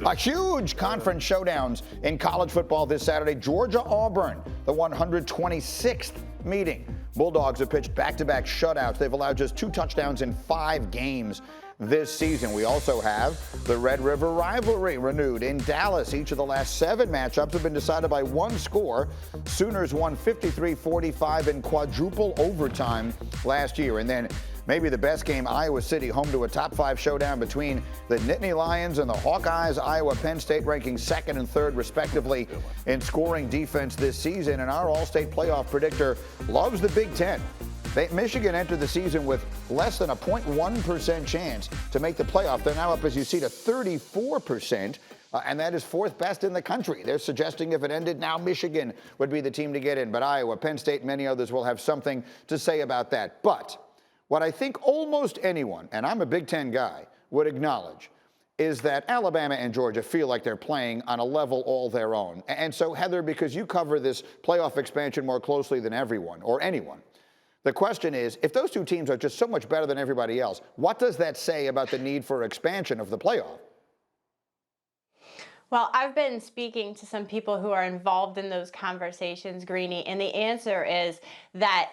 A huge conference showdowns in college football this Saturday. Georgia-Auburn, the 126th meeting. Bulldogs have pitched back-to-back shutouts. They've allowed just 2 touchdowns in 5 games this season. We also have the Red River rivalry renewed in Dallas. Each of the last 7 matchups have been decided by 1 score. Sooners won 53-45 in quadruple overtime last year. And then maybe the best game, Iowa City home to a top 5 showdown between the Nittany Lions and the Hawkeyes. Iowa, Penn State ranking 2nd and 3rd respectively in scoring defense this season. And our All-State playoff predictor loves the Big Ten. Michigan entered the season with less than a 0.1% chance to make the playoff. They're now up, as you see, to 34%, and that is 4th best in the country. They're suggesting if it ended now, Michigan would be the team to get in. But Iowa, Penn State, and many others will have something to say about that. But what I think almost anyone, and I'm a Big Ten guy, would acknowledge is that Alabama and Georgia feel like they're playing on a level all their own. And so, Heather, because you cover this playoff expansion more closely than everyone or anyone, the question is, if those 2 teams are just so much better than everybody else, what does that say about the need for expansion of the playoff? Well, I've been speaking to some people who are involved in those conversations, Greeny, and the answer is that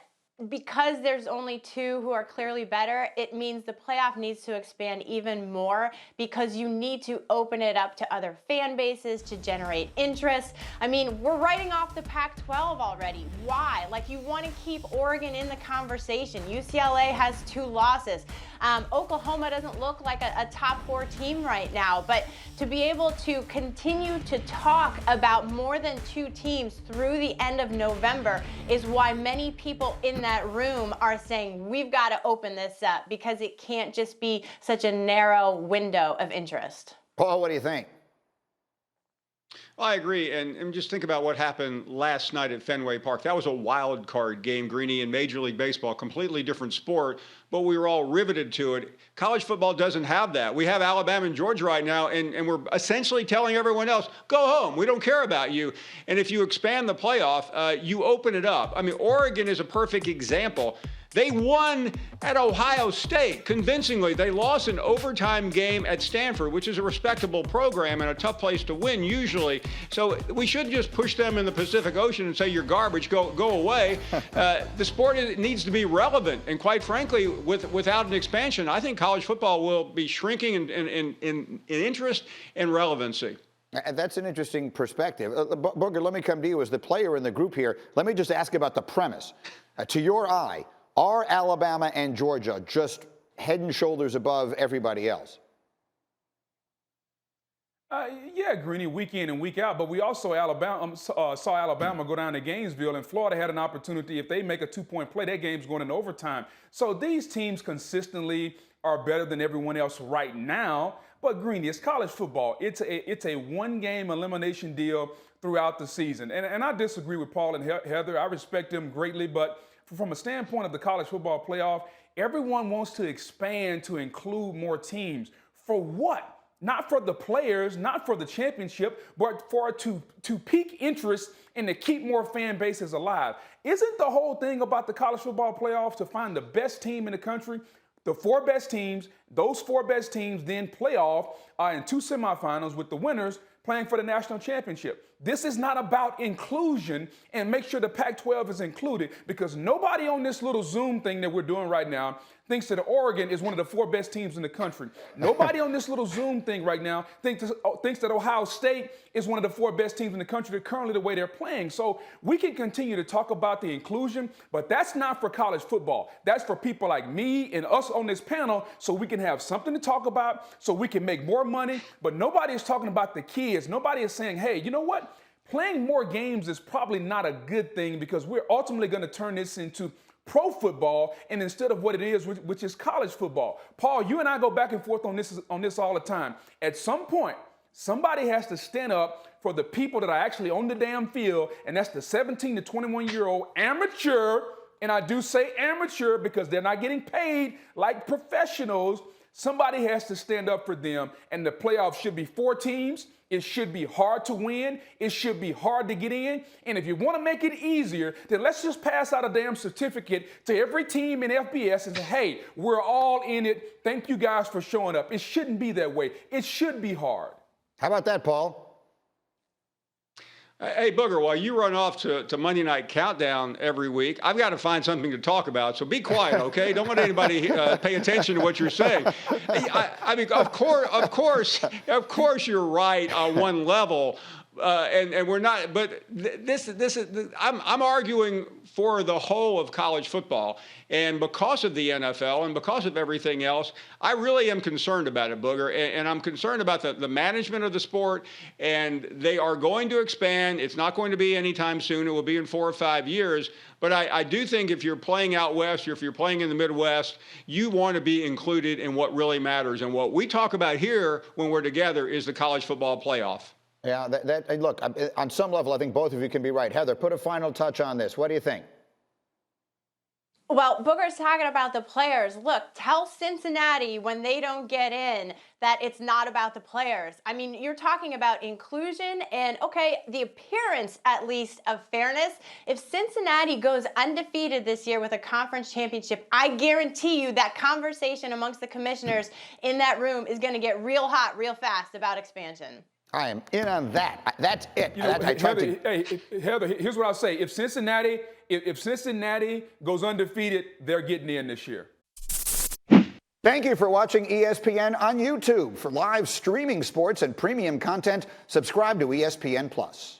because there's only 2 who are clearly better, it means the playoff needs to expand even more because you need to open it up to other fan bases to generate interest. I mean, we're writing off the Pac-12 already. Why? Like, you want to keep Oregon in the conversation. UCLA has 2 losses. Oklahoma doesn't look like a top 4 team right now, but to be able to continue to talk about more than 2 teams through the end of November is why many people in that room are saying we've got to open this up because it can't just be such a narrow window of interest. Paul, what do you think? Well, I agree, and just think about what happened last night at Fenway Park. That was a wild card game, Greeny, in Major League Baseball, completely different sport, but we were all riveted to it. College football doesn't have that. We have Alabama and Georgia right now, and we're essentially telling everyone else, go home, we don't care about you. And if you expand the playoff, you open it up. I mean, Oregon is a perfect example. They won at Ohio State convincingly. They lost an overtime game at Stanford, which is a respectable program and a tough place to win usually. So we should just push them in the Pacific Ocean and say, you're garbage, go away. The sport needs to be relevant. And quite frankly, without an expansion, I think college football will be shrinking in interest and relevancy. That's an interesting perspective. Booger, let me come to you as the player in the group here. Let me just ask about the premise. To your eye, are Alabama and Georgia just head and shoulders above everybody else? Yeah, Greeny, week in and week out. But we also saw Alabama go down to Gainesville, and Florida had an opportunity. If they make a 2-point play, that game's going into overtime. So these teams consistently are better than everyone else right now. But Greeny, it's college football. It's a 1-game elimination deal throughout the season. And I disagree with Paul and Heather. I respect them greatly, but from a standpoint of the college football playoff, everyone wants to expand to include more teams. For what? Not for the players, not for the championship, but to pique interest and to keep more fan bases alive. Isn't the whole thing about the college football playoff to find the best team in the country? The 4 best teams, those 4 best teams then play off in 2 semifinals with the winners playing for the national championship. This is not about inclusion, and make sure the Pac-12 is included, because nobody on this little Zoom thing that we're doing right now thinks that Oregon is one of the 4 best teams in the country. Nobody on this little Zoom thing right now thinks that Ohio State is one of the 4 best teams in the country currently the way they're playing. So we can continue to talk about the inclusion, but that's not for college football. That's for people like me and us on this panel, so we can have something to talk about, so we can make more money. But nobody is talking about the kids. Nobody is saying, hey, you know what? Playing more games is probably not a good thing, because we're ultimately going to turn this into pro football and instead of what it is, which is college football. Paul, you and I go back and forth on this all the time. At some point, somebody has to stand up for the people that are actually on the damn field, and that's the 17 to 21-year-old amateur, and I do say amateur because they're not getting paid like professionals. Somebody has to stand up for them, and the playoffs should be 4 teams. It should be hard to win. It should be hard to get in. And if you want to make it easier, then let's just pass out a damn certificate to every team in FBS and say, hey, we're all in it. Thank you guys for showing up. It shouldn't be that way. It should be hard. How about that, Paul? Hey, Booger, while you run off to Monday Night Countdown every week, I've got to find something to talk about. So be quiet, okay? Don't let anybody pay attention to what you're saying. I mean, of course, you're right on one level. And we're not, but this is, I'm arguing for the whole of college football. And because of the NFL and because of everything else, I really am concerned about it, Booger. And I'm concerned about the management of the sport. And they are going to expand. It's not going to be anytime soon. It will be in 4 or 5 years. But I do think if you're playing out west or if you're playing in the Midwest, you want to be included in what really matters. And what we talk about here when we're together is the college football playoff. Yeah, look, on some level, I think both of you can be right. Heather, put a final touch on this. What do you think? Well, Booger's talking about the players. Look, tell Cincinnati when they don't get in that it's not about the players. I mean, you're talking about inclusion and, okay, the appearance at least of fairness. If Cincinnati goes undefeated this year with a conference championship, I guarantee you that conversation amongst the commissioners in that room is going to get real hot real fast about expansion. I am in on that. That's it. You know, Heather, here's what I'll say. If Cincinnati goes undefeated, they're getting in this year. Thank you for watching ESPN on YouTube. For live streaming sports and premium content, subscribe to ESPN+.